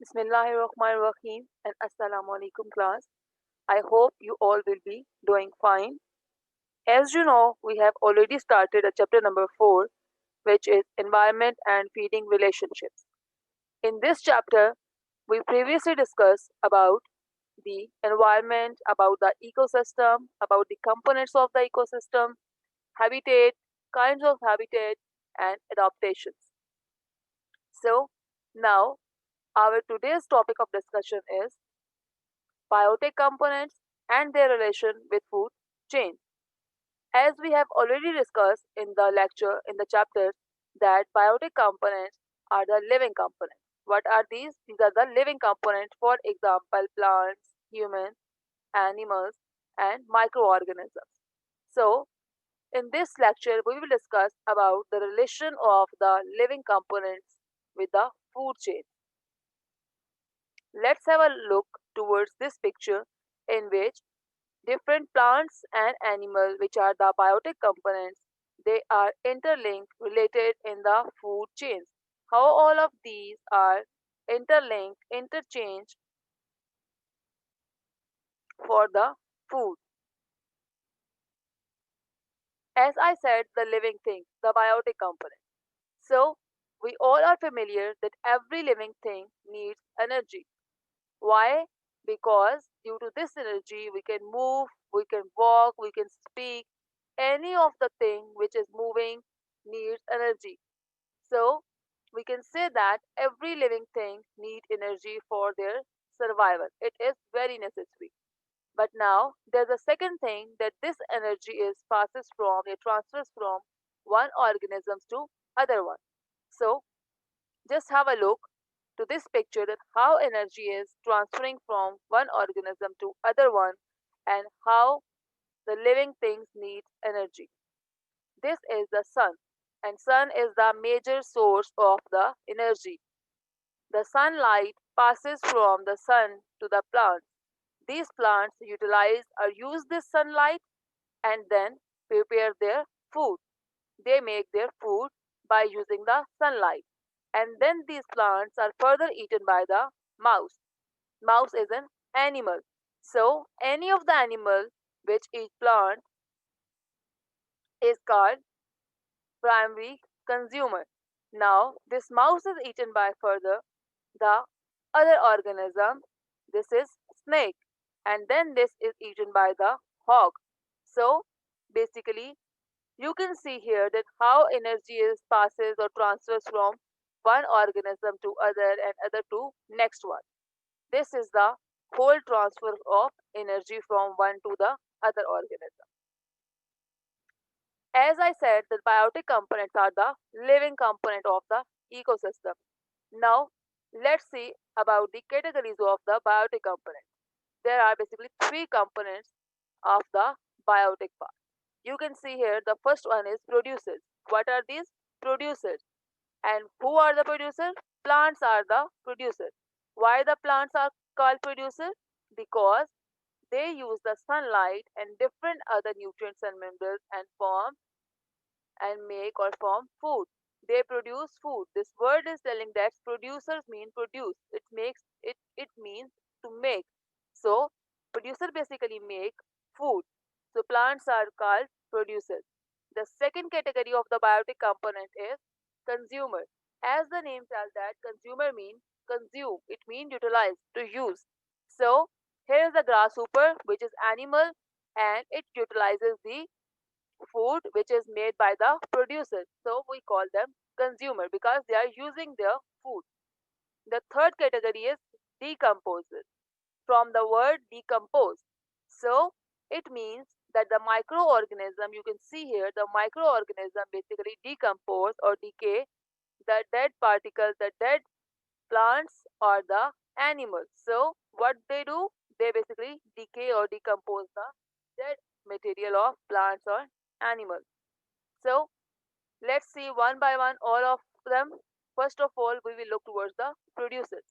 Bismillahirrahmanirrahim and Assalamu alaikum class. I hope you all will be doing fine. As you know, we have already started a chapter number 4, which is Environment and Feeding Relationships. In this chapter, we previously discussed about the environment, about the ecosystem, about the components of the ecosystem, habitat, kinds of habitat, and adaptations. So, now our today's topic of discussion is biotic components and their relation with food chain. As we have already discussed in the lecture, in the chapter, that biotic components are the living components. What are these? These are the living components, for example, plants, humans, animals, and microorganisms. So, in this lecture, we will discuss about the relation of the living components with the food chain. Let's have a look towards this picture in which different plants and animals, which are the biotic components, they are interlinked, related in the food chains. How all of these are interlinked, interchanged for the food. As I said, the living thing, the biotic component. So, we all are familiar that every living thing needs energy. Why? Because due to this energy, we can move, we can walk, we can speak. Any of the thing which is moving needs energy. So, we can say that every living thing needs energy for their survival. It is very necessary. But now, there's a second thing that this energy is passes from, it transfers from one organisms to other one. So, just have a look to this picture that how energy is transferring from one organism to other one and how the living things need energy. This is the sun, and sun is the major source of the energy. The sunlight passes from the sun to the plants. These plants utilize or use this sunlight and then prepare their food. They make their food by using the sunlight. And then these plants are further eaten by the mouse. Mouse is an animal. So any of the animal which eat plant is called primary consumer. Now this mouse is eaten by further the other organism. This is snake, and then this is eaten by the hog. So basically you can see here that how energy is passes or transfers from one organism to other and other to next one. This is the whole transfer of energy from one to the other organism. As I said, the biotic components are the living component of the ecosystem. Now, let's see about the categories of the biotic components. There are basically three components of the biotic part. You can see here the first one is producers. What are these? Producers. And who are the producers? Plants are the producers. Why the plants are called producers? Because they use the sunlight and different other nutrients and minerals and form and make or form food. They produce food. This word is telling that producers mean produce. It means to make. So producer basically make food. So plants are called producers. The second category of the biotic component is consumer. As the name tells that consumer means consume. It means utilize, to use. So here is the grasshopper, which is animal, and it utilizes the food which is made by the producers. So we call them consumer because they are using their food. The third category is decomposers, from the word decompose. So it means that the microorganism, you can see here, the microorganism basically decompose or decay the dead particles, the dead plants or the animals. So what they do, they basically decay or decompose the dead material of plants or animals. So let's see one by one all of them. First of all, we will look towards the producers.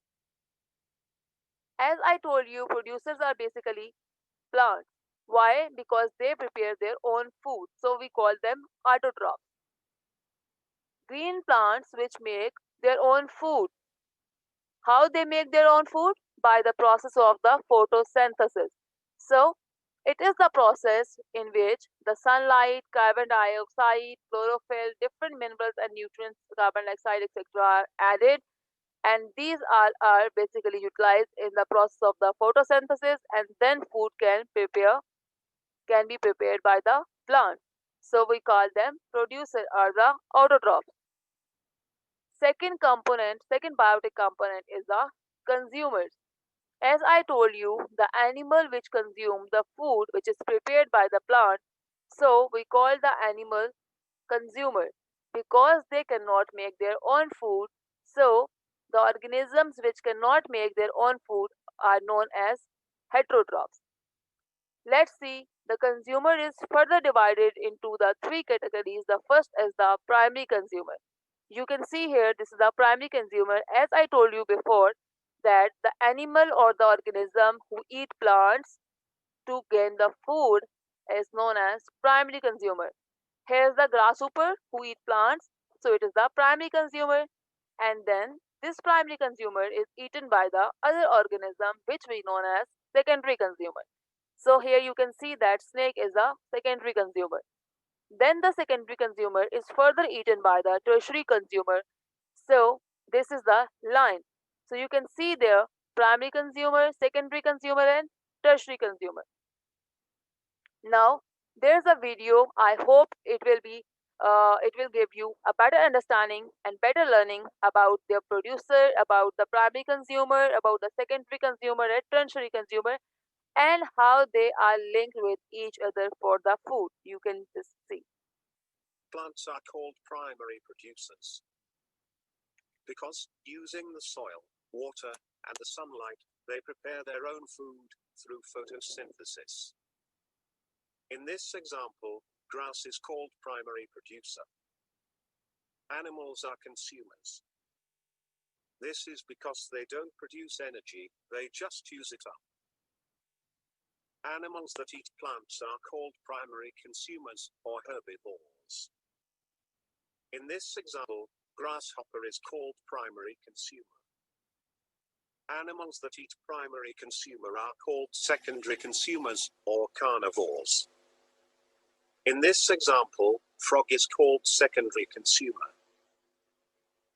As I told you, producers are basically plants. Why? Because they prepare their own food. So we call them autotrophs. Green plants which make their own food. How they make their own food? By the process of the photosynthesis. So, it is the process in which the sunlight, carbon dioxide, chlorophyll, different minerals and nutrients, carbon dioxide, etc. are added, and these are basically utilized in the process of the photosynthesis, and then food can be prepared by the plant. So we call them producer or the autotrophs. Second biotic component is the consumers. As I told you, the animal which consume the food which is prepared by the plant, so we call the animal consumer because they cannot make their own food. So the organisms which cannot make their own food are known as heterotrophs. Let's see, the consumer is further divided into the three categories. The first is the primary consumer. You can see here, this is the primary consumer. As I told you before, that the animal or the organism who eat plants to gain the food is known as primary consumer. Here is the grasshopper who eat plants, so it is the primary consumer. And then this primary consumer is eaten by the other organism which we know as secondary consumer. So here you can see that snake is a secondary consumer. Then the secondary consumer is further eaten by the tertiary consumer. So this is the line. So you can see there primary consumer, secondary consumer and tertiary consumer. Now there's a video. I hope it will give you a better understanding and better learning about their producer, about the primary consumer, about the secondary consumer and tertiary consumer, and how they are linked with each other for the food. You can just see. Plants are called primary producers because, using the soil, water, and the sunlight, they prepare their own food through photosynthesis. In this example, grass is called primary producer. Animals are consumers. This is because they don't produce energy, they just use it up. Animals that eat plants are called primary consumers or herbivores. In this example, grasshopper is called primary consumer. Animals that eat primary consumer are called secondary consumers or carnivores. In this example, frog is called secondary consumer.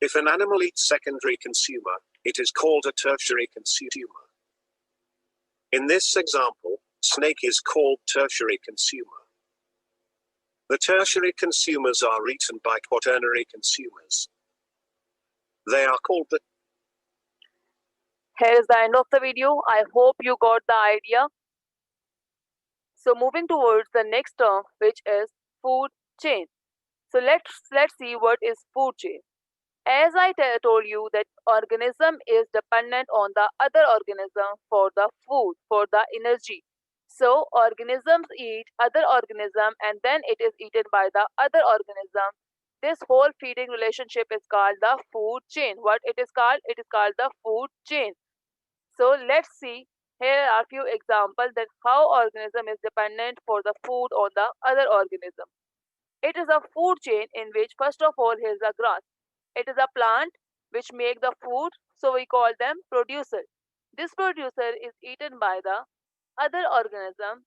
If an animal eats secondary consumer, it is called a tertiary consumer. In this example, snake is called tertiary consumer. The tertiary consumers are eaten by quaternary consumers. They are called the... Here is the end of the video. I hope you got the idea. So moving towards the next term, which is food chain. So let's see what is food chain. As I told you that organism is dependent on the other organism for the food, for the energy. So organisms eat other organism and then it is eaten by the other organism. This whole feeding relationship is called the food chain. What it is called? It is called the food chain. So let's see. Here are few examples that how organism is dependent for the food on the other organism. It is a food chain in which first of all here is a grass. It is a plant which make the food, so we call them producer. This producer is eaten by the other organism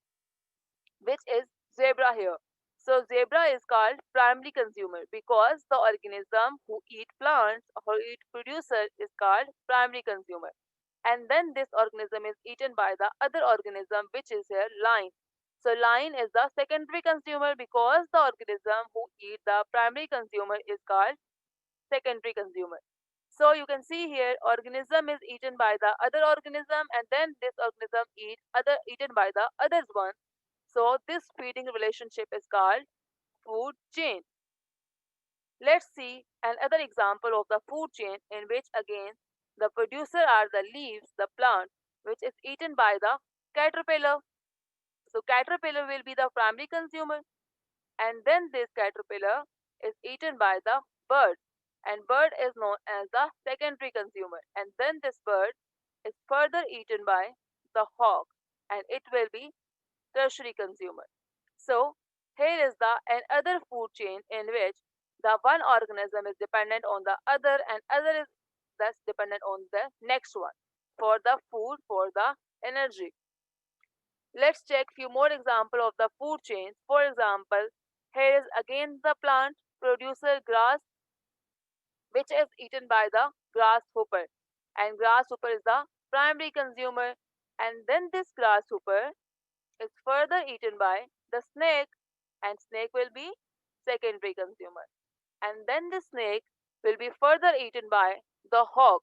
which is zebra here. So zebra is called primary consumer because the organism who eat plants or eat producer is called primary consumer. And then this organism is eaten by the other organism which is here lion. So lion is the secondary consumer because the organism who eat the primary consumer is called secondary consumer. So you can see here organism is eaten by the other organism and then this organism eaten by the others one. So this feeding relationship is called food chain. Let's see another example of the food chain in which again the producer are the leaves, the plant, which is eaten by the caterpillar. So caterpillar will be the primary consumer and then this caterpillar is eaten by the bird and bird is known as the secondary consumer and then this bird is further eaten by the hawk and it will be tertiary consumer. So here is the another food chain in which the one organism is dependent on the other and other is that's dependent on the next one for the food, for the energy. Let's check few more example of the food chains. For example, here is again the plant producer grass, which is eaten by the grasshopper, and grasshopper is the primary consumer, and then this grasshopper is further eaten by the snake, and snake will be secondary consumer, and then the snake will be further eaten by the hawk.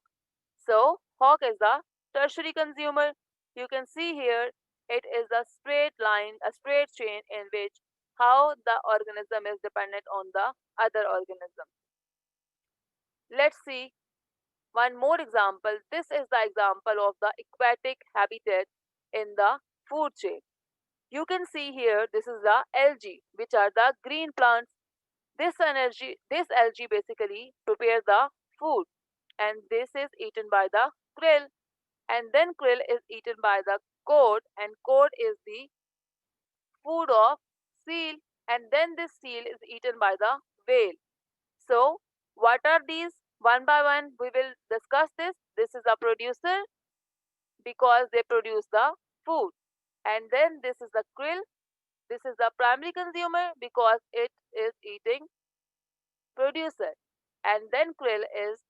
So hawk is the tertiary consumer. You can see here it is a straight line, a straight chain in which how the organism is dependent on the other organism. Let's see one more example. This is the example of the aquatic habitat in the food chain. You can see here this is the algae, which are the green plants. This algae basically prepare the food, and this is eaten by the krill, and then krill is eaten by the cod, and cod is the food of seal, and then this seal is eaten by the whale. So what are these? One by one we will discuss this. This is a producer because they produce the food, and then this is the krill. This is the primary consumer because it is eating producer, and then krill is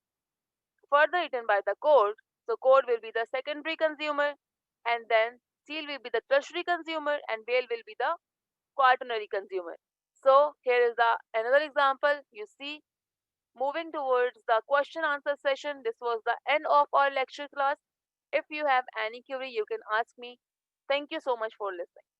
further eaten by the cod. So cod will be the secondary consumer, and then seal will be the tertiary consumer, and whale will be the quaternary consumer. So here is the another example. You see, moving towards the question answer session, this was the end of our lecture class. If you have any query, you can ask me. Thank you so much for listening.